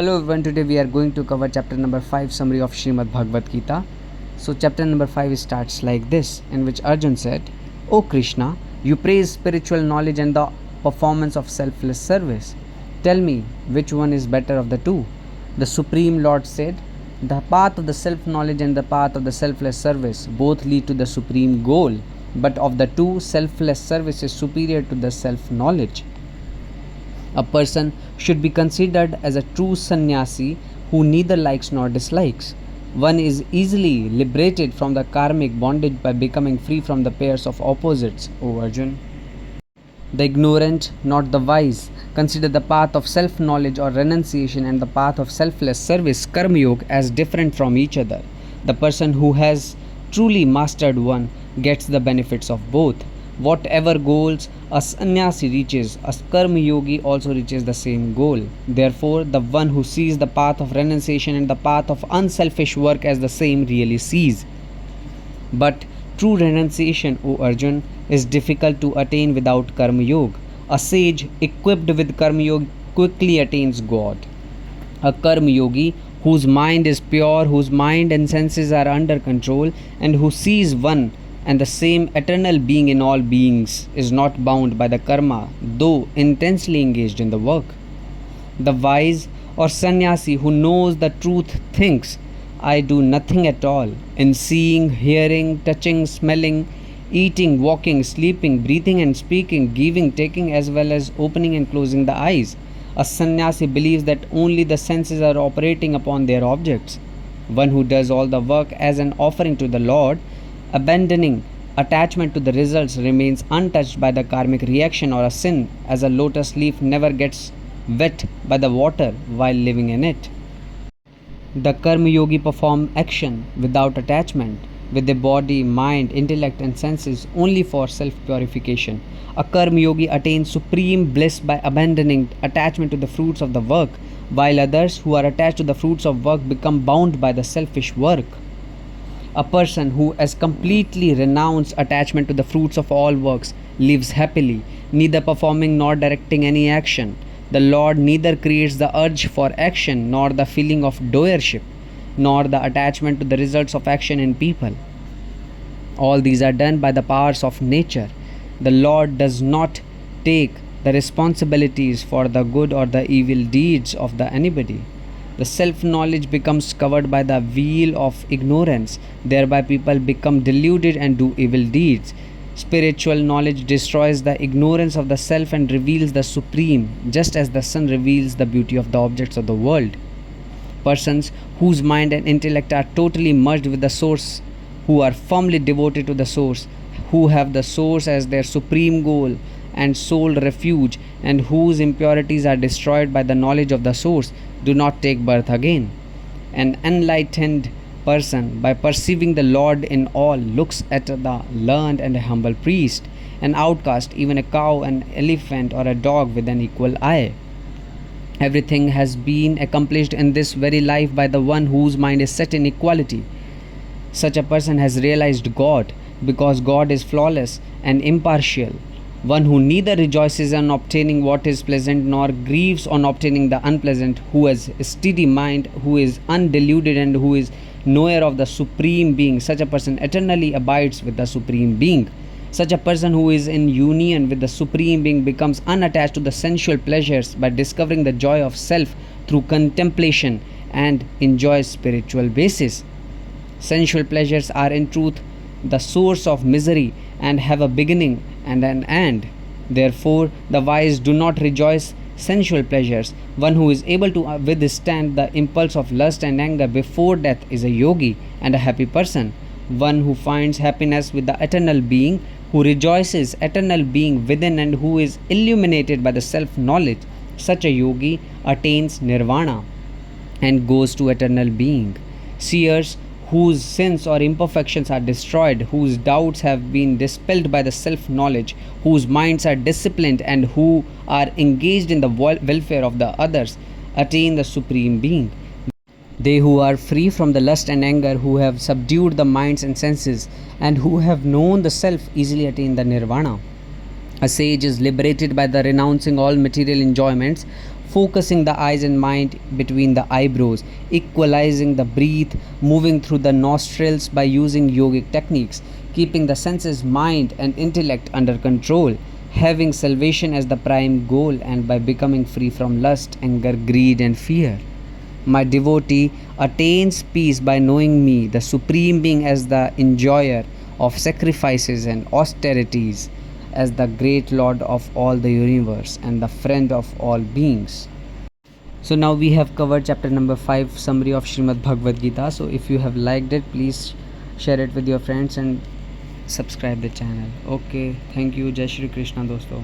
Hello everyone, today we are going to cover chapter number 5, summary of Shreemad Bhagwad Geeta. So chapter number 5 starts like this, in which Arjun said, O Krishna, you praise spiritual knowledge and the performance of selfless service. Tell me, which one is better of the two? The Supreme Lord said, the path of the self-knowledge and the path of the selfless service both lead to the supreme goal, but of the two, selfless service is superior to the self-knowledge. A person should be considered as a true sannyasi who neither likes nor dislikes. One is easily liberated from the karmic bondage by becoming free from the pairs of opposites, O Arjun. The ignorant, not the wise, consider the path of self-knowledge or renunciation and the path of selfless service, karma yoga, as different from each other. The person who has truly mastered one gets the benefits of both. Whatever goals a sannyasi reaches, a karma yogi also reaches the same goal. Therefore, the one who sees the path of renunciation and the path of unselfish work as the same really sees. But true renunciation, O Arjun, is difficult to attain without karma yoga. A sage equipped with karma yoga quickly attains God. A karma yogi whose mind is pure, whose mind and senses are under control, and who sees one and the same eternal being in all beings is not bound by the karma, though intensely engaged in the work. The wise or sannyasi who knows the truth thinks, I do nothing at all in seeing, hearing, touching, smelling, eating, walking, sleeping, breathing and speaking, giving, taking, as well as opening and closing the eyes. A sannyasi believes that only the senses are operating upon their objects. One who does all the work as an offering to the Lord, abandoning attachment to the results, remains untouched by the karmic reaction or a sin, as a lotus leaf never gets wet by the water while living in it. The karma yogi perform action without attachment with the body, mind, intellect and senses only for self-purification. A karma yogi attains supreme bliss by abandoning attachment to the fruits of the work, while others who are attached to the fruits of work become bound by the selfish work. A person who has completely renounced attachment to the fruits of all works lives happily, neither performing nor directing any action. The Lord neither creates the urge for action, nor the feeling of doership, nor the attachment to the results of action in people. All these are done by the powers of nature. The Lord does not take the responsibilities for the good or the evil deeds of anybody. The self-knowledge becomes covered by the veil of ignorance. Thereby people become deluded and do evil deeds. Spiritual knowledge destroys the ignorance of the self and reveals the supreme, just as the sun reveals the beauty of the objects of the world. Persons whose mind and intellect are totally merged with the source, who are firmly devoted to the source, who have the source as their supreme goal and sole refuge, and whose impurities are destroyed by the knowledge of the source, do not take birth again. An enlightened person, by perceiving the Lord in all, looks at the learned and a humble priest, an outcast, even a cow, an elephant or a dog with an equal eye. Everything has been accomplished in this very life by the one whose mind is set in equality. Such a person has realized God, because God is flawless and impartial. One who neither rejoices on obtaining what is pleasant nor grieves on obtaining the unpleasant, who has a steady mind, who is undeluded and who is knower of the Supreme Being, such a person eternally abides with the Supreme Being. Such a person who is in union with the Supreme Being becomes unattached to the sensual pleasures by discovering the joy of self through contemplation and enjoys spiritual basis. Sensual pleasures are in truth the source of misery and have a beginning and an end. Therefore, the wise do not rejoice sensual pleasures. One who is able to withstand the impulse of lust and anger before death is a yogi and a happy person. One who finds happiness with the eternal being, who rejoices eternal being within and who is illuminated by the self-knowledge, such a yogi attains nirvana and goes to eternal being. Seers whose sins or imperfections are destroyed, whose doubts have been dispelled by the self-knowledge, whose minds are disciplined and who are engaged in the welfare of the others, attain the Supreme Being. They who are free from the lust and anger, who have subdued the minds and senses, and who have known the self, easily attain the nirvana. A sage is liberated by the renouncing all material enjoyments, focusing the eyes and mind between the eyebrows, equalizing the breath, moving through the nostrils by using yogic techniques, keeping the senses, mind, and intellect under control, having salvation as the prime goal, and by becoming free from lust, anger, greed, and fear. My devotee attains peace by knowing me, the Supreme Being, as the enjoyer of sacrifices and austerities, as the great Lord of all the universe and the friend of all beings. So now we have covered chapter number 5, summary of Shrimad Bhagwad Gita. So if you have liked it, please share it with your friends and subscribe the channel. Okay, thank you. Jai Shri Krishna dosto.